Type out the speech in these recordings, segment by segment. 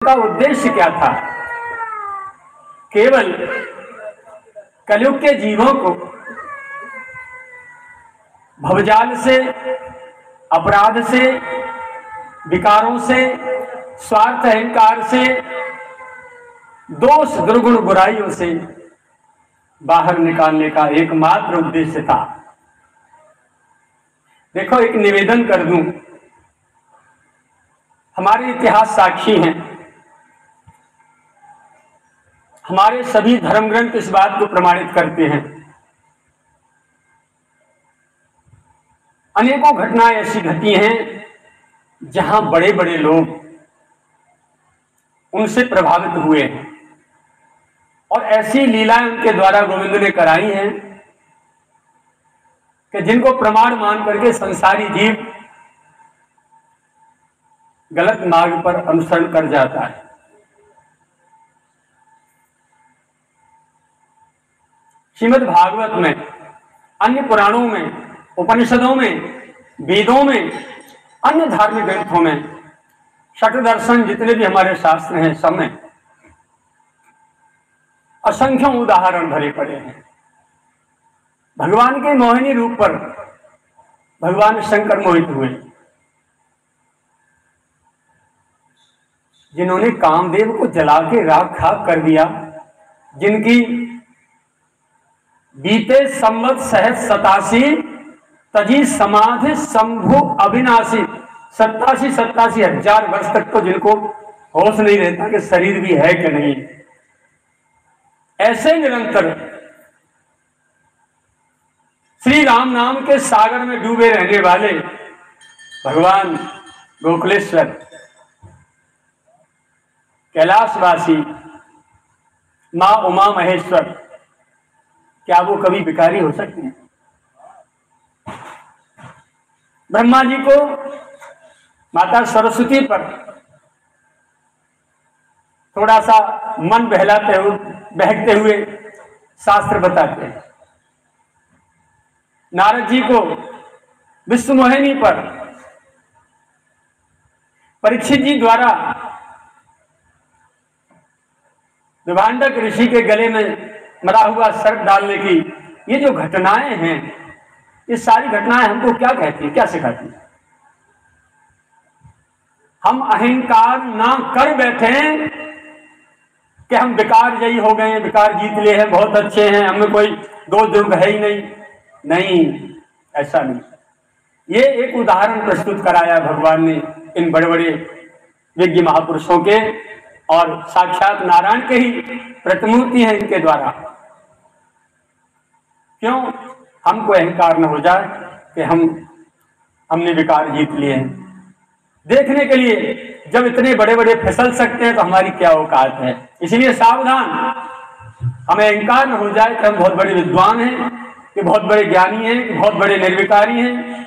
का उद्देश्य क्या था? केवल कलयुग के जीवों को भवजाल से, अपराध से, विकारों से, स्वार्थ अहंकार से, दोष दुर्गुण बुराइयों से बाहर निकालने का एकमात्र उद्देश्य था। देखो, एक निवेदन कर दूं, हमारे इतिहास साक्षी हैं, हमारे सभी धर्म ग्रंथ इस बात को प्रमाणित करते हैं। अनेकों घटनाएं ऐसी घटी हैं जहां बड़े बड़े लोग उनसे प्रभावित हुए हैं और ऐसी लीलाएं उनके द्वारा गोविंद ने कराई हैं कि जिनको प्रमाण मान करके संसारी जीव गलत मार्ग पर अनुसरण कर जाता है। श्रीमद् भागवत में, अन्य पुराणों में, उपनिषदों में, वेदों में, अन्य धार्मिक ग्रंथों में, शठ दर्शन जितने भी हमारे शास्त्र हैं, सब में असंख्य उदाहरण भरे पड़े हैं। भगवान के मोहिनी रूप पर भगवान शंकर मोहित हुए, जिन्होंने कामदेव को जला के राख खाक कर दिया, जिनकी बीते संवत सहज 87 तजी समाधि शंभु अविनाशी, 87 हजार वर्ष तक तो जिनको होश नहीं रहता कि शरीर भी है कि नहीं, ऐसे निरंतर श्री राम नाम के सागर में डूबे रहने वाले भगवान गोकुलेश्वर, कैलाशवासी, मां उमा महेश्वर, क्या वो कभी विकारी हो सकते हैं? ब्रह्मा जी को माता सरस्वती पर थोड़ा सा मन बहकते हुए शास्त्र बताते हैं। नारद जी को विश्व मोहिनी पर परीक्षित जी द्वारा विभांडक ऋषि के गले में मरा हुआ सर्प डालने की ये जो घटनाएं हैं, ये सारी घटनाएं हमको क्या कहती हैं, क्या सिखाती हैं? हम अहंकार ना कर बैठे कि हम विकार जयी हो गए, विकार जीत लिए हैं, बहुत अच्छे हैं, हमें कोई दोष दुर्ग है ही नहीं। नहीं, ऐसा नहीं। ये एक उदाहरण प्रस्तुत कराया भगवान ने इन बड़े बड़े विज्ञ महापुरुषों के, और साक्षात नारायण के ही प्रतिमूर्ति है इनके द्वारा। क्यों? हमको अहंकार न हो जाए कि हमने विकार जीत लिए हैं। देखने के लिए जब इतने बड़े बड़े फिसल सकते हैं तो हमारी क्या औकात है। इसलिए सावधान, हमें अहंकार न हो जाए कि हम बहुत बड़े विद्वान हैं, कि बहुत बड़े ज्ञानी हैं, कि बहुत बड़े निर्विकारी हैं,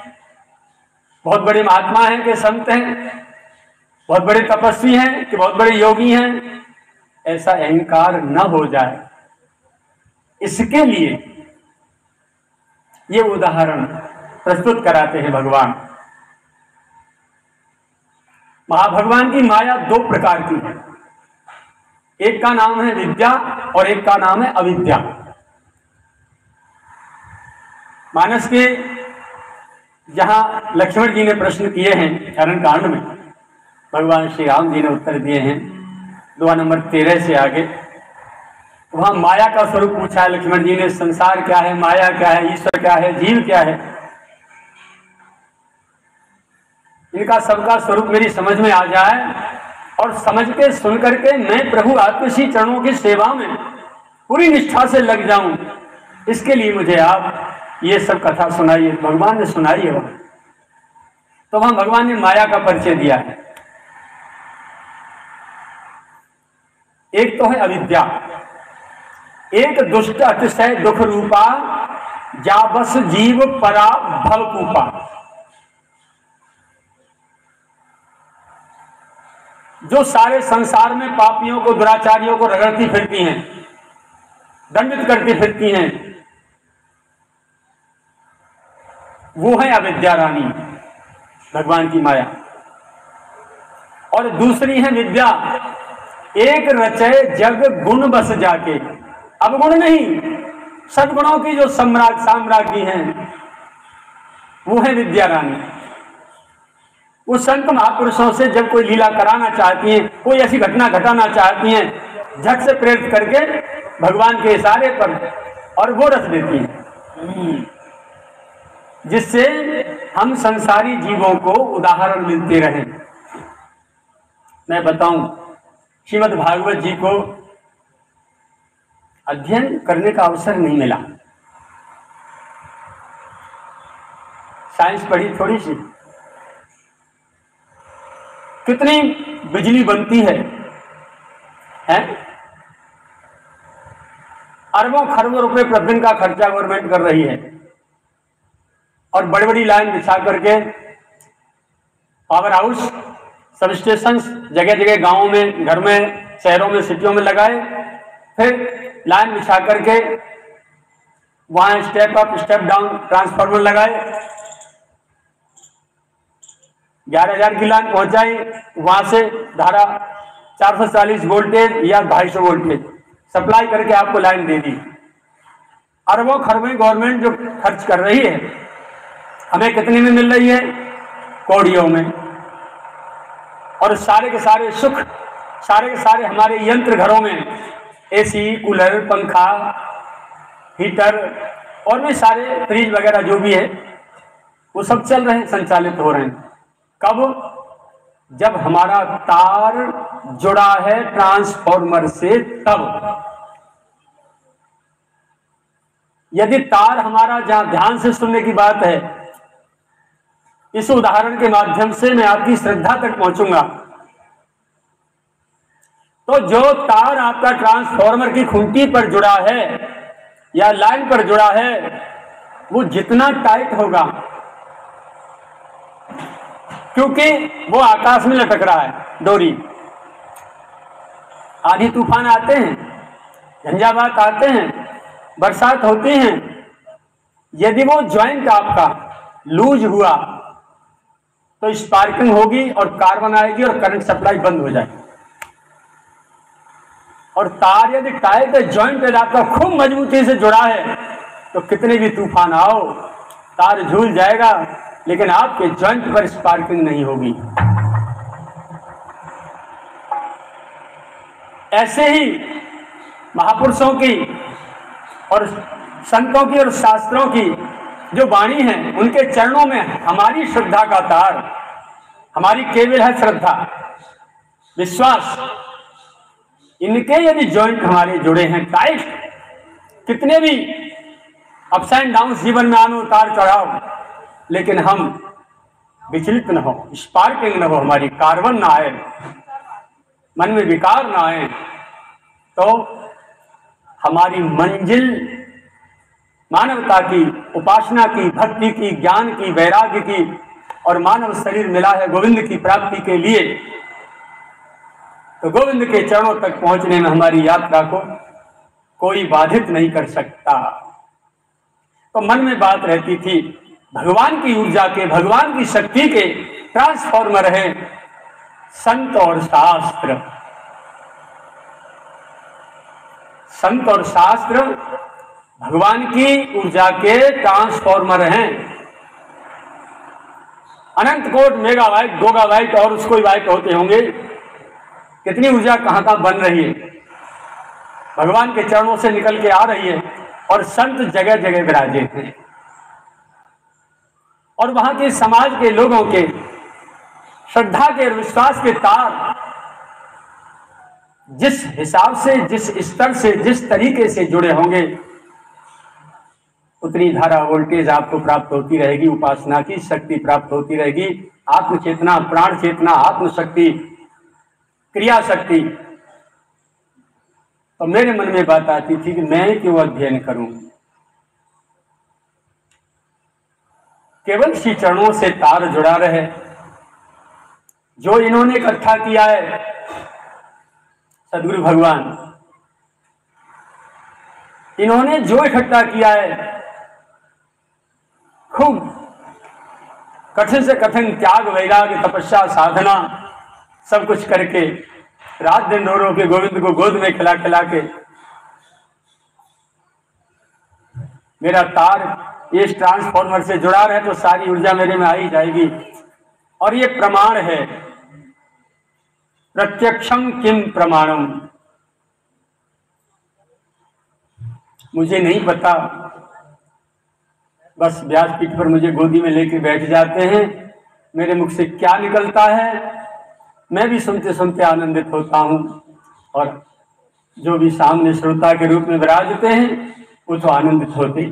बहुत बड़े महात्मा हैं, कि संत हैं, बहुत बड़े तपस्वी हैं, कि बहुत बड़े योगी हैं। ऐसा अहंकार न हो जाए, इसके लिए ये उदाहरण प्रस्तुत कराते हैं भगवान। महाभगवान की माया दो प्रकार की है, एक का नाम है विद्या और एक का नाम है अविद्या। मानस के जहां लक्ष्मण जी ने प्रश्न किए हैं अरण्य कांड में, भगवान श्री राम जी ने उत्तर दिए हैं। दुआ नंबर 13 से आगे वहां माया का स्वरूप पूछा है लक्ष्मण जी ने, संसार क्या है, माया क्या है, ईश्वर क्या है, जीव क्या है। इनका सबका स्वरूप मेरी समझ में आ जाए और समझ के सुन करके मैं प्रभु आत्मश्री चरणों की सेवा में पूरी निष्ठा से लग जाऊं, इसके लिए मुझे आप ये सब कथा सुनाइए। भगवान ने सुनाई है वहां, तो वहां भगवान ने माया का परिचय दिया है। एक तो है अविद्या, एक दुष्ट अतिशय दुख रूपा, जा बस जीव परा भवकूपा। जो सारे संसार में पापियों को, दुराचारियों को रगड़ती फिरती हैं, दंडित करती फिरती हैं, वो है अविद्या रानी, भगवान की माया। और दूसरी है विद्या, एक रचे जग गुण बस जाके। अब गुण नहीं, सद्गुणों की जो साम्राज्ञी हैं वो है विद्या रानी। वो संत महापुरुषों से जब कोई लीला कराना चाहती हैं, कोई ऐसी घटना घटाना चाहती हैं, झट से प्रेरित करके भगवान के इशारे पर और वो रच देती हैं, जिससे हम संसारी जीवों को उदाहरण मिलते रहें। मैं बताऊं, श्रीमद् भागवत जी को अध्ययन करने का अवसर नहीं मिला। साइंस पढ़ी थोड़ी सी, कितनी बिजली बनती है? अरबों खरबों रुपए प्रतिदिन का खर्चा गवर्नमेंट कर रही है, और बड़ी बड़ी लाइन बिछा करके पावर हाउस, सब स्टेशन जगह जगह गांवों में, घर में, शहरों में, सिटियों में लगाए, फिर लाइन बिछा करके वहां step up step down transformer लगाए, 11,000 की लाइन पहुंचाई, वहां से धारा 440 वोल्टेज या 250 वोल्टेज सप्लाई करके आपको लाइन दे दी। अरबों खरबों गवर्नमेंट जो खर्च कर रही है, हमें कितने में मिल रही है? कौड़ियों में। और सारे के सारे सुख, सारे के सारे हमारे यंत्र घरों में, एसी, कूलर, पंखा, हीटर और भी सारे फ्रिज वगैरह जो भी है वो सब चल रहे हैं, संचालित हो रहे हैं। कब? जब हमारा तार जुड़ा है ट्रांसफॉर्मर से, तब। यदि तार हमारा, जहां ध्यान से सुनने की बात है, इस उदाहरण के माध्यम से मैं आपकी श्रद्धा तक पहुंचूंगा, तो जो तार आपका ट्रांसफॉर्मर की खूंटी पर जुड़ा है या लाइन पर जुड़ा है, वो जितना टाइट होगा, क्योंकि वो आकाश में लटक रहा है डोरी, आंधी तूफान आते हैं, झंझावात आते हैं, बरसात होती हैं, यदि वो ज्वाइंट आपका लूज हुआ तो स्पार्किंग होगी और कार्बन आएगी और करंट सप्लाई बंद हो जाएगी। और तार यदि टाइट है, ज्वाइंट यदि आपका खूब मजबूती से जुड़ा है, तो कितने भी तूफान आओ, तार झूल जाएगा, लेकिन आपके ज्वाइंट पर स्पार्किंग नहीं होगी। ऐसे ही महापुरुषों की और संतों की और शास्त्रों की जो वाणी है, उनके चरणों में हमारी श्रद्धा का तार, हमारी केवल है श्रद्धा, विश्वास। इनके यदि जॉइंट हमारे जुड़े हैं टाइट, कितने भी अप्स एंड डाउन जीवन में आने उतार चढ़ाव, लेकिन हम विचलित न हो, स्पार्किंग न हो, हमारी कार्बन ना आए, मन में विकार ना आए, तो हमारी मंजिल मानवता की, उपासना की, भक्ति की, ज्ञान की, वैराग्य की और मानव शरीर मिला है गोविंद की प्राप्ति के लिए, तो गोविंद के चरणों तक पहुंचने में हमारी यात्रा को कोई बाधित नहीं कर सकता। तो मन में बात रहती थी, भगवान की ऊर्जा के, भगवान की शक्ति के ट्रांसफॉर्मर है संत और शास्त्र। संत और शास्त्र भगवान की ऊर्जा के ट्रांसफॉर्मर हैं। अनंत कोट मेगावाइट, गोगावाइट और उसको वाइट होते होंगे, कितनी ऊर्जा कहां कहां बन रही है, भगवान के चरणों से निकल के आ रही है, और संत जगह जगह विराजे हैं। और वहां के समाज के लोगों के श्रद्धा के और विश्वास के तार जिस हिसाब से, जिस स्तर से, जिस तरीके से जुड़े होंगे, उतनी धारा वोल्टेज आपको प्राप्त होती रहेगी, उपासना की शक्ति प्राप्त होती रहेगी, आत्म चेतना, प्राण चेतना, आत्मशक्ति, क्रिया शक्ति। तो मेरे मन में बात आती थी कि मैं क्यों अध्ययन करूं, केवल श्री चरणों से तार जुड़ा रहे। जो इन्होंने इकट्ठा किया है सदगुरु भगवान, इन्होंने जो इकट्ठा किया है, खूब कठिन से कठिन त्याग, वैराग्य, तपस्या, साधना सब कुछ करके रात दिन रो रो के गोविंद को गोद में खिला खिला के मेरा तार इस ट्रांसफॉर्मर से जुड़ा रहे तो सारी ऊर्जा मेरे में आई जाएगी। और ये प्रमाण है, प्रत्यक्षम किम प्रमाणम। मुझे नहीं पता, बस व्यासपीठ पर मुझे गोदी में लेके बैठ जाते हैं, मेरे मुख से क्या निकलता है मैं भी सुनते सुनते आनंदित होता हूं, और जो भी सामने श्रोता के रूप में विराजते हैं वो तो आनंदित होते।